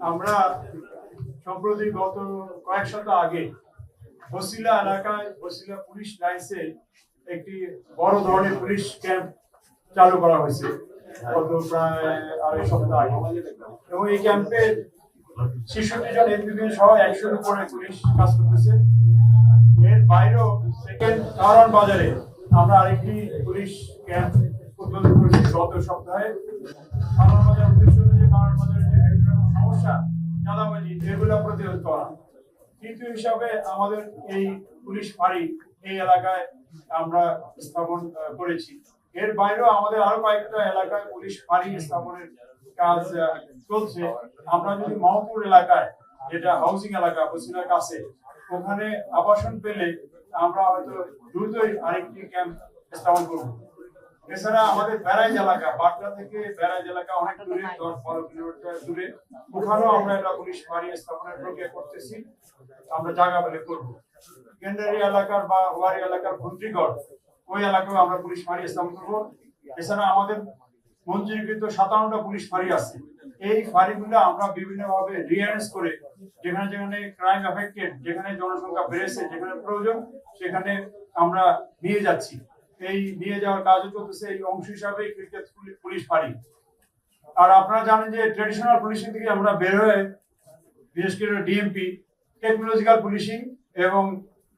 আমরা সম্প্রতি গত কয়েক সপ্তাহ আগে বসিলা এলাকায় বসিলা পুলিশ লাইন্সে একটি বড় ধরনের পুলিশ ক্যাম্প চালু করা হয়েছে গত প্রায় 2.5 সপ্তাহ আগে। এবং এই ক্যাম্পে 66 জন এমপিবি সহ 100-এর উপরে পুলিশ কাজ করতেছে। এর বাইরেও সেকেন্ড কারণ বাজারে আমরা আরেকটি পুলিশ ক্যাম্প উদ্বোধন করেছি গত সপ্তাহে। কারণ বাজার উদ্দেশ্য হচ্ছে যে কারণ বাজারের যে বিভিন্ন রকম সমস্যা, চাঁদাবাজি, এগুলো প্রতিরোধ করা। তৃতীয় হিসাবে আমাদের এই পুলিশ ফাঁড়ি এই এলাকায় আমরা স্থাপন করেছি। এর বাইরেও আমাদের আরো কয়েকটা এলাকায় পুলিশ ফাঁড়ি স্থাপনের কাজ চলছে। আমরা যদি মাহমুদপুর এলাকায়, যেটা হাউজিং এলাকা বসিলার কাছে, ওখানে আবাসন পেলে আমরা হয়তো দ্রুতই আরেকটি ক্যাম্প স্থাপন করব। এছাড়া আমাদের ব্যারাইজ এলাকা, পাটনা থেকে ব্যারাইজ এলাকা অনেক দূরে, 10-12 কিলোমিটার দূরে, ওখানেও আমরা একটা পুলিশ ফাঁড়ি স্থাপনের প্রক্রিয়া করতেছি। আমরা জায়গা পেলে করবো। কেন্দ্রীয় এলাকার বা ওয়ারি এলাকার ভন্ত্রীগড়, ওই এলাকায় আমরা পুলিশ ফাঁড়ি স্থাপন করবো। এছাড়া আমাদের মঞ্জুরিকৃত 57টা পুলিশ ফাঁড়ি আছে। এই ফাঁড়িগুলো আমরা বিভিন্ন ভাবে রিঅ্যারেঞ্জ করে যেখানে যেখানে ক্রাইম এফেক্টেড, যেখানে জনসংখ্যা বেড়েছে, যেখানে প্রয়োজন, সেখানে আমরা নিয়ে যাচ্ছি। এই নিয়ে যাওয়ার কাজও চলতেছে। এই অংশ হিসাবে ক্রিকেট পুলিশ ফাঁড়ি। আর আপনারা জানেন যে ট্রেডিশনাল পুলিশিং থেকে আমরা বের হয়ে বিশেষ করে ডিএমপি, টেকনোলজিক্যাল পুলিশিং এবং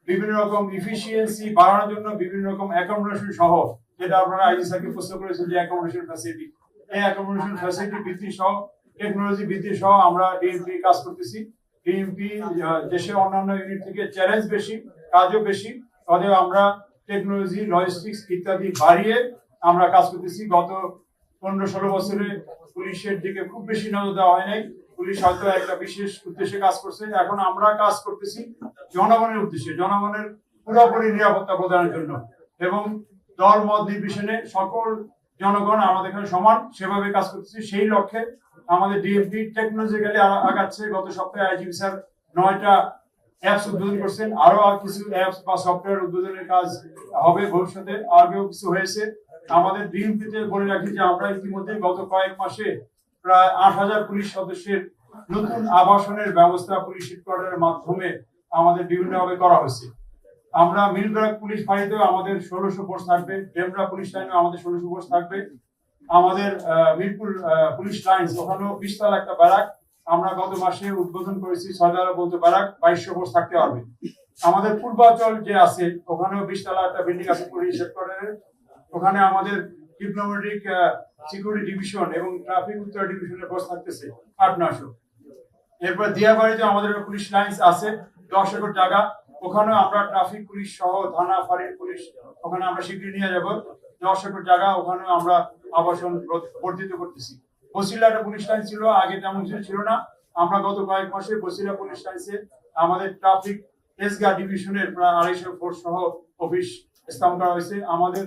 বিভিন্ন রকম ইফিসিয়েন্সি বাড়ানোর জন্য বিভিন্ন রকম অ্যাকোমোডেশন সহ, যেটা আপনারা আইজি স্যারকে প্রশ্ন করেছেন যে অ্যাকোমোডেশন ফ্যাসিলিটি, এই অ্যাকোমোডেশন ফ্যাসিলিটি বৃদ্ধি সহ, টেকনোলজি বৃদ্ধি সহ আমরা ডিএমপি কাজ করতেছি। ডিএমপি দেশের অন্যান্য ইউনিট থেকে চ্যালেঞ্জ বেশি, কাজও বেশি, অতএব আমরা টেকনোলজি, লজিস্টিক্স ইত্যাদি বাড়িয়ে আমরা কাজ করতেছি। গত 15-16 বছরে পুলিশের দিকে খুব বেশি নজর দেওয়া হয় নাই। পুলিশ হয়তো একটা বিশেষ উদ্দেশ্যে কাজ করছে, এখন আমরা কাজ করতেছি জনগণের উদ্দেশ্যে, জনগণের পুরোপুরি নিরাপত্তা প্রদানের জন্য। এবং দল মত নির্বিশেষে সকল জনগণ আমাদের এখানে সমান, সেভাবে কাজ করতেছি। সেই লক্ষ্যে আমাদের ডিএমপি টেকনোলজিক্যালি আগাচ্ছে। গত সপ্তাহে আইজিপি স্যার 9টা অ্যাপস উদ্বোধন করছেন। আরো কিছু অ্যাপস বা সফটওয়্যার উদ্বোধনের কাজ হবে ভবিষ্যতে, আগেও কিছু হয়েছে। আমাদের ডিএমপিতে বলে রাখি যে আমরা ইতিমধ্যে গত কয়েক মাসে প্রায় 8,000 পুলিশ সদস্যের নতুন আবাসনের ব্যবস্থা পুলিশ হেডকোয়ার্টারের মাধ্যমে আমাদের বিভিন্নভাবে করা হয়েছে। আমরা মিলব্রাক পুলিশ ফাঁড়িতেও আমাদের 1600 পোস্ট থাকবে, ডেমরা পুলিশ লাইনেও আমাদের 1600 পোস্ট থাকবে। আমাদের মিরপুর পুলিশ লাইন্স, ওখানেও 20 তলা একটা ব্যারাক আমরা গত মাসে উদ্বোধন করেছি। 6 বলতে ব্যারাক 2200 পোস্ট থাকতে পারবে। আমাদের পূর্বাঞ্চল যে আছে, ওখানেও 20 তলা একটা বিল্ডিং আছে পুলিশ হেডকোয়ার্টারের। ওখানে আমাদের ডিপ্লোম্যাটিক সিকিউরিটি ডিভিশন এবং ট্রাফিক উত্তর ডিভিশনের পোস্ট থাকতেছে 800-900। এরপর দিয়াবাড়িতে আমাদের পুলিশ লাইন্স আছে 10 একর জায়গা, ওখানেও আমরা ট্রাফিক পুলিশ সহ থানা ফাঁড়ির পুলিশ ওখানে আমরা শীঘ্রই নিয়ে যাব। 10 একর জায়গা, ওখানেও আমরা আবাসন বর্ধিত করতেছি। বসিলা একটা পুলিশ লাইন ছিল, আগে তেমন কিছু ছিল না। আমরা গত কয়েক মাসে বসিলা পুলিশ লাইন্সে আমাদের ট্রাফিক এসগা ডিভিশনের প্রায় 250 ফোর্স সহ অফিস স্থাপন করা হয়েছে। আমাদের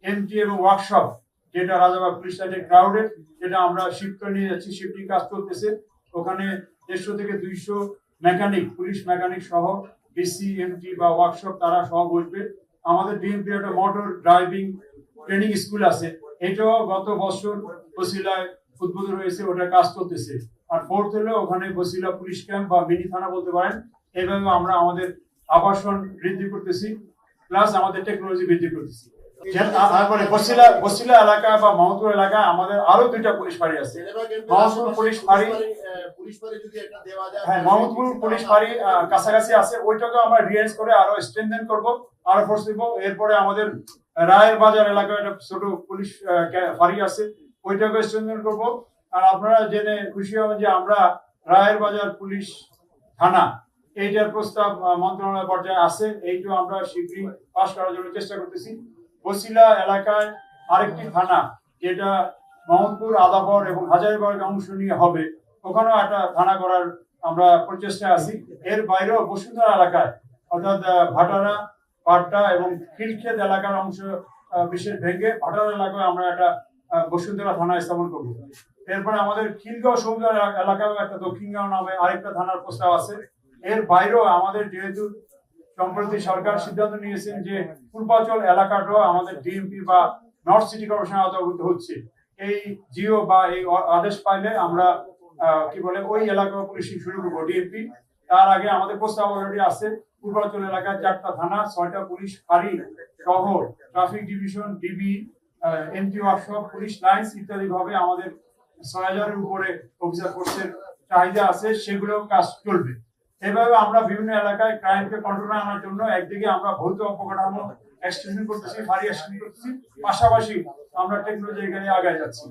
এমটি এবং ওয়ার্কশপ, যেটা রাজাবাগ পুলিশ লাইনের ক্রাউডেড, যেটা আমরা শিফট করে নিয়ে যাচ্ছি, শিফটিং কাজ চলতেছে। ওখানে 150 থেকে 200 মেকানিক, পুলিশ মেকানিক সহ ডিসি, এমটি বা ওয়ার্কশপ তারা সহ বসবে। আমাদের ডিএমপি একটা মোটর ড্রাইভিং ট্রেনিং স্কুল আছে, এটাও গত বছর বসিলায় উদ্বোধন হয়েছে, ওটা কাজ চলতেছে। আর ফোর্থ হলো ওখানে বসিলা পুলিশ ক্যাম্প বা মিনি থানা বলতে পারেন। এইভাবে আমরা আমাদের আবাসন বৃদ্ধি করতেছি, প্লাস আমাদের টেকনোলজি বৃদ্ধি করতেছি। তারপরে বসিলা এলাকা বা মাহমুদপুর এলাকায় আমাদের আরো 2টা পুলিশ ফাঁড়ি আছে। মাহমুদপুর পুলিশ ফাঁড়ি, হ্যাঁ, মাহমুদপুর পুলিশ ফাঁড়ি কাছাকাছি আছে, ওইটাকে আমরা রিয়েন্স করে আরো স্ট্রেনথেন করব, আরো ফোর্স দিব। এরপরে আমাদের রায়ের বাজার এলাকায় একটা ছোট পুলিশ ফাঁড়ি আছে, ওইটাকে স্ট্রেনথেন করব। আর আপনারা জেনে খুশি হবেন যে আমরা রায়ের বাজার পুলিশ থানা, এইটার প্রস্তাব মন্ত্রণালয় পর্যায়ে আছে, এইটাও আমরা শীঘ্রই পাশ করার জন্য চেষ্টা করতেছি। বসিলা এলাকায় আরেকটি থানা, যেটা মোহাম্মদপুর, আদাবর এবং হাজারীবাগ অংশ নিয়ে হবে, ওখানেও একটা থানা করার আমরা প্রচেষ্টা আছি। এর বাইরেও বসুন্ধরা এলাকায়, অর্থাৎ ভাটারা, পাট্টা এবং খিলক্ষেত এলাকার অংশ বিশেষ ভেঙে ভাটারা এলাকায় আমরা একটা বসুন্ধরা থানা স্থাপন করব। এরপরে আমাদের খিলগাঁও সমুদ্র এলাকায় একটা দক্ষিণগাঁও নামে আরেকটা থানার প্রস্তাব আছে। এর বাইরেও আমাদের যেহেতু সম্প্রতি সরকার সিদ্ধান্ত নিয়েছেন যে পূর্বাঞ্চল এলাকাটাও আমাদের ডিএমপি বা নর্থ সিটি কর্পোরেশন আওতাভুক্ত হচ্ছে, এই জিও বা এই আদেশ পাইলে আমরা কি বলে ওই এলাকা পুলিশিং শুরু করবো ডিএমপি। তার আগে আমাদের প্রস্তাব অলরেডি আছে, পূর্বাঞ্চল এলাকায় 4টা থানা, 6টা পুলিশ ফাঁড়ি সহ traffic division, DB, NT workshop, police lines ইত্যাদি ভাবে আমাদের 6000-এর উপরে অফিসার ফোর্সের চাহিদা আছে, সেগুলো কাজ চলবে। এভাবে আমরা বিভিন্ন এলাকায় ক্রাইমকে কন্ট্রোলে আনার জন্য একদিকে আমরা ভৌত অবকাঠামো এক্সটেনশন করতেছি, ফাঁড়ি এক্সটেনশন করতেছি, পাশাপাশি আমরা টেকনোলজি এখানে আগায় যাচ্ছি।